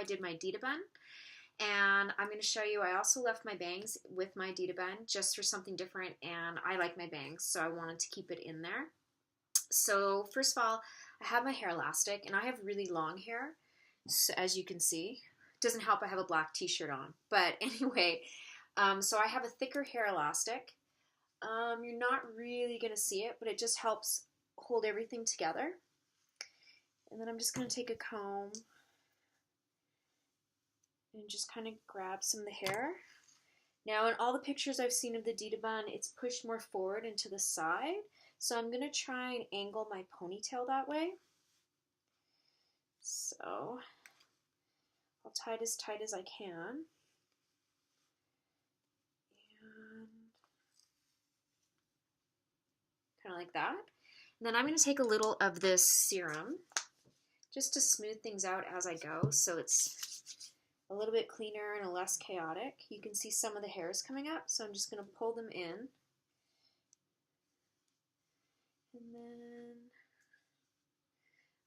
did my Dita Bun. And I'm going to show you, I also left my bangs with my Dita Bun just for something different, and I like my bangs, so I wanted to keep it in there. So first of all, I have my hair elastic, and I have really long hair, so as you can see. It doesn't help I have a black t-shirt on, but anyway, so I have a thicker hair elastic. You're not really going to see it, but it just helps hold everything together. And then I'm just going to take a comb and just kind of grab some of the hair. Now in all the pictures I've seen of the Dita Bun, it's pushed more forward and to the side. So I'm going to try and angle my ponytail that way. So I'll tie it as tight as I can. And kind of like that. And then I'm going to take a little of this serum just to smooth things out as I go, so it's a little bit cleaner and less chaotic. You can see some of the hairs coming up, so I'm just going to pull them in. And then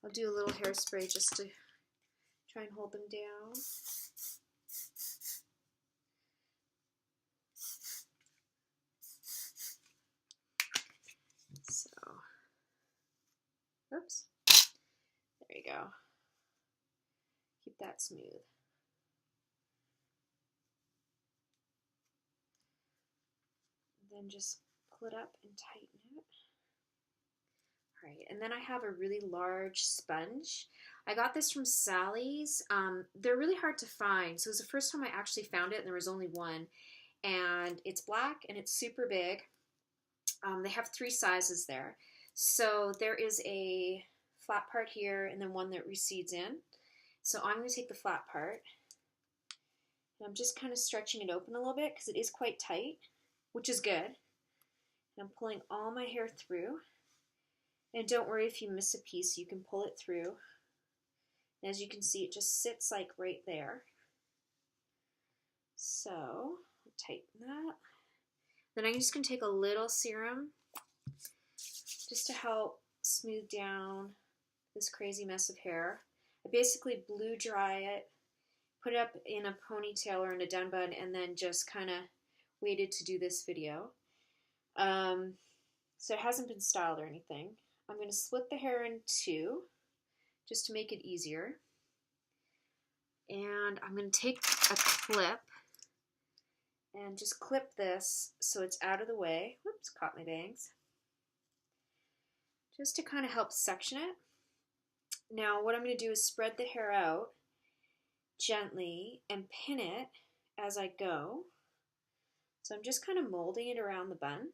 I'll do a little hairspray just to try and hold them down. So, oops. There you go. Keep that smooth. Then just pull it up and tighten it. Alright, and then I have a really large sponge. I got this from Sally's. They're really hard to find, so it was the first time I actually found it, and there was only one. And it's black, and it's super big. They have 3 sizes there. So there is a flat part here, and then one that recedes in. So I'm going to take the flat part, and I'm just kind of stretching it open a little bit, because it is quite tight, which is good. And I'm pulling all my hair through. And don't worry if you miss a piece, you can pull it through. And as you can see, it just sits like right there. So, I'll tighten that. Then I'm just going to take a little serum just to help smooth down this crazy mess of hair. I basically blow dry it, put it up in a ponytail or in a done bun, and then just kind of waited to do this video. So it hasn't been styled or anything. I'm going to split the hair in 2 just to make it easier. And I'm going to take a clip and just clip this so it's out of the way. Whoops, caught my bangs. Just to kind of help section it. Now what I'm going to do is spread the hair out gently and pin it as I go. So I'm just kind of molding it around the bun.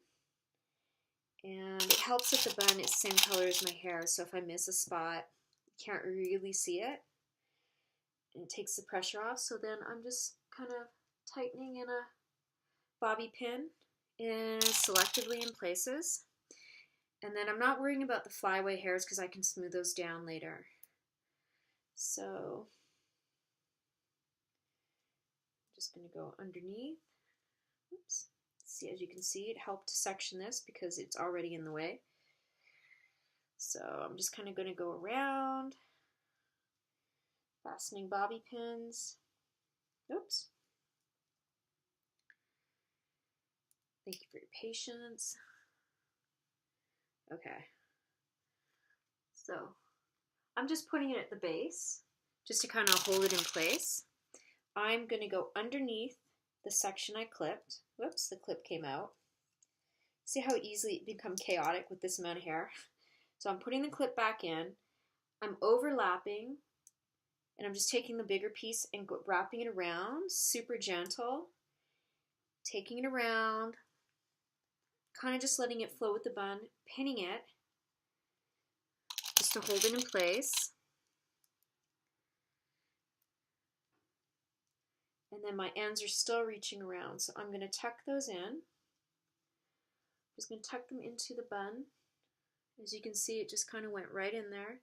And it helps that the bun is the same color as my hair, so if I miss a spot, you can't really see it. And it takes the pressure off, so then I'm just kind of tightening in a bobby pin and selectively in places. And then I'm not worrying about the flyaway hairs because I can smooth those down later. So I'm just going to go underneath. Oops. See, as you can see, it helped to section this because it's already in the way. So I'm just kind of going to go around, fastening bobby pins. Oops. Thank you for your patience. Okay. So I'm just putting it at the base just to kind of hold it in place. I'm going to go underneath the section I clipped. Whoops, the clip came out. See how easily it becomes chaotic with this amount of hair? So I'm putting the clip back in. I'm overlapping, and I'm just taking the bigger piece and wrapping it around, super gentle, taking it around, kind of just letting it flow with the bun, pinning it just to hold it in place. And then my ends are still reaching around, so I'm going to tuck those in. Just going to tuck them into the bun. As you can see, it just kind of went right in there.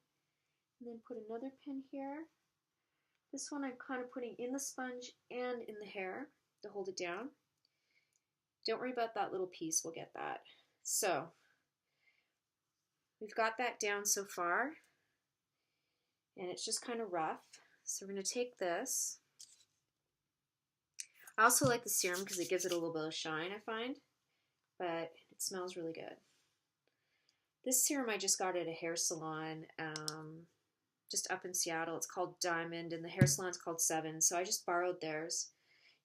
And then put another pin here. This one I'm kind of putting in the sponge and in the hair to hold it down. Don't worry about that little piece, we'll get that. So, we've got that down so far. And it's just kind of rough. So we're going to take this. I also like the serum because it gives it a little bit of shine, I find, but it smells really good. This serum I just got at a hair salon just up in Seattle. It's called Diamond, and the hair salon's called Seven, so I just borrowed theirs.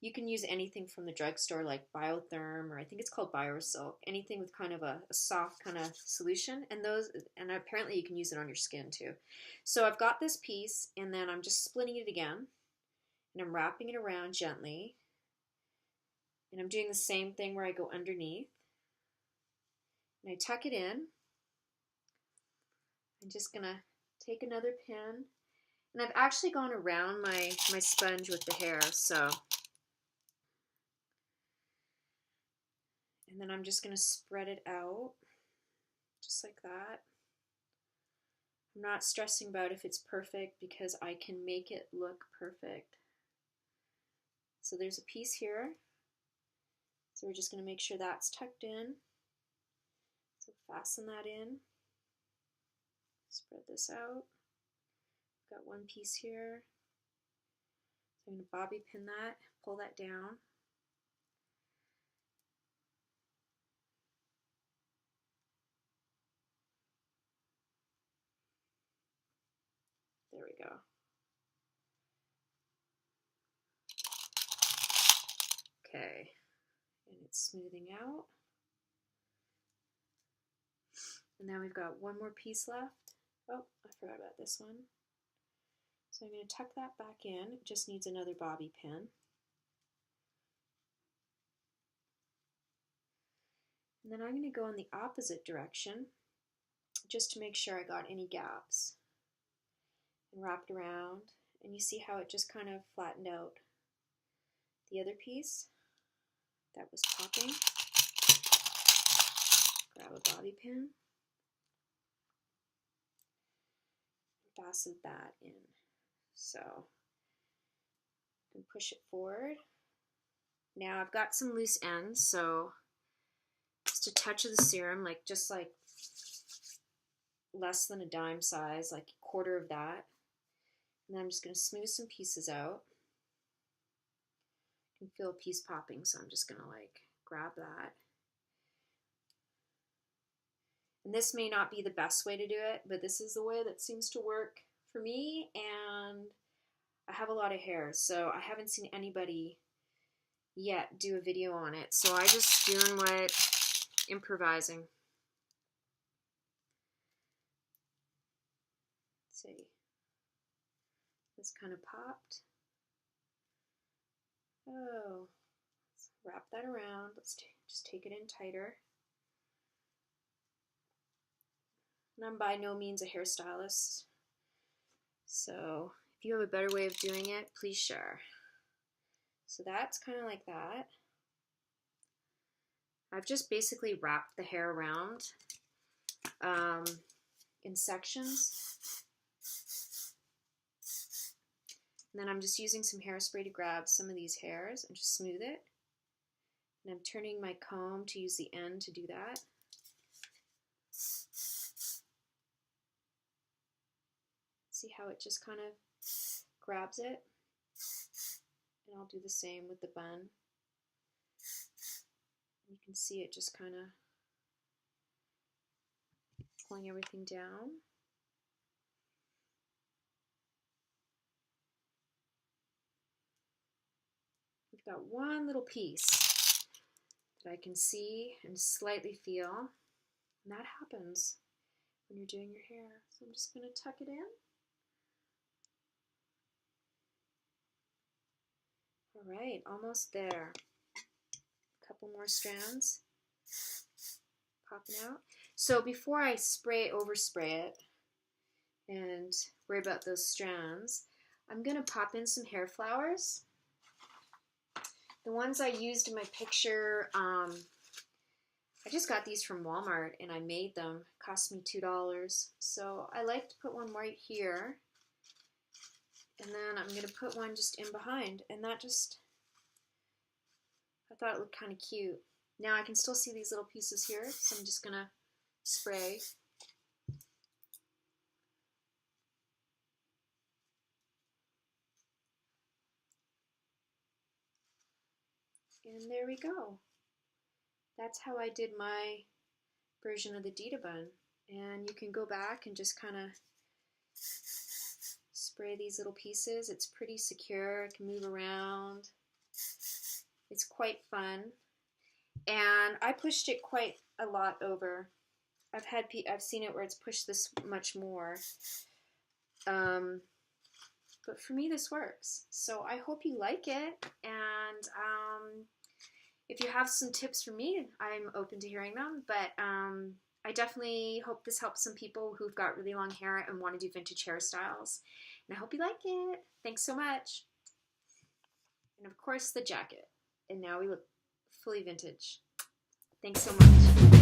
You can use anything from the drugstore like Biotherm, or I think it's called BioSilk, anything with kind of a soft kind of solution, and apparently you can use it on your skin too. So I've got this piece, and then I'm just splitting it again, and I'm wrapping it around gently, and I'm doing the same thing where I go underneath, and I tuck it in. I'm just gonna take another pin, and I've actually gone around my sponge with the hair, so. And then I'm just going to spread it out, just like that. I'm not stressing about if it's perfect because I can make it look perfect. So there's a piece here. So we're just going to make sure that's tucked in. So fasten that in. Spread this out. Got one piece here. So I'm going to bobby pin that, pull that down. There we go. Okay, and it's smoothing out. And now we've got one more piece left. Oh, I forgot about this one. So I'm going to tuck that back in. It just needs another bobby pin. And then I'm going to go in the opposite direction just to make sure I got any gaps. And wrap it around, and you see how it just kind of flattened out the other piece that was popping. Grab a bobby pin, fasten that in. So, and push it forward. Now I've got some loose ends, so just a touch of the serum, just like less than a dime size, like a quarter of that. And then I'm just going to smooth some pieces out. I can feel a piece popping, so I'm just going to grab that. And this may not be the best way to do it, but this is the way that seems to work for me, and I have a lot of hair, so I haven't seen anybody yet do a video on it, so I just doing what, improvising. Let's see. This kind of popped. Oh, let's wrap that around. Let's just take it in tighter. And I'm by no means a hairstylist, so if you have a better way of doing it, please share. So that's kind of like that. I've just basically wrapped the hair around in sections. And then I'm just using some hairspray to grab some of these hairs and just smooth it. And I'm turning my comb to use the end to do that. See how it just kind of grabs it? And I'll do the same with the bun. You can see it just kind of pulling everything down. We've got one little piece that I can see and slightly feel, and that happens when you're doing your hair. So I'm just going to tuck it in. All right, almost there. A couple more strands popping out. So before I overspray it and worry about those strands, I'm going to pop in some hair flowers. The ones I used in my picture, I just got these from Walmart and I made them. It cost me $2. So I like to put one right here. And then I'm going to put one just in behind. And that just, I thought it looked kind of cute. Now I can still see these little pieces here. So I'm just going to spray. And there we go. That's how I did my version of the Dita Bun. And you can go back and just kind of spray these little pieces. It's pretty secure. It can move around. It's quite fun. And I pushed it quite a lot over. I've seen it where it's pushed this much more. But for me, this works. So I hope you like it. And if you have some tips for me, I'm open to hearing them. But I definitely hope this helps some people who've got really long hair and want to do vintage hairstyles. And I hope you like it. Thanks so much. And of course, the jacket. And now we look fully vintage. Thanks so much.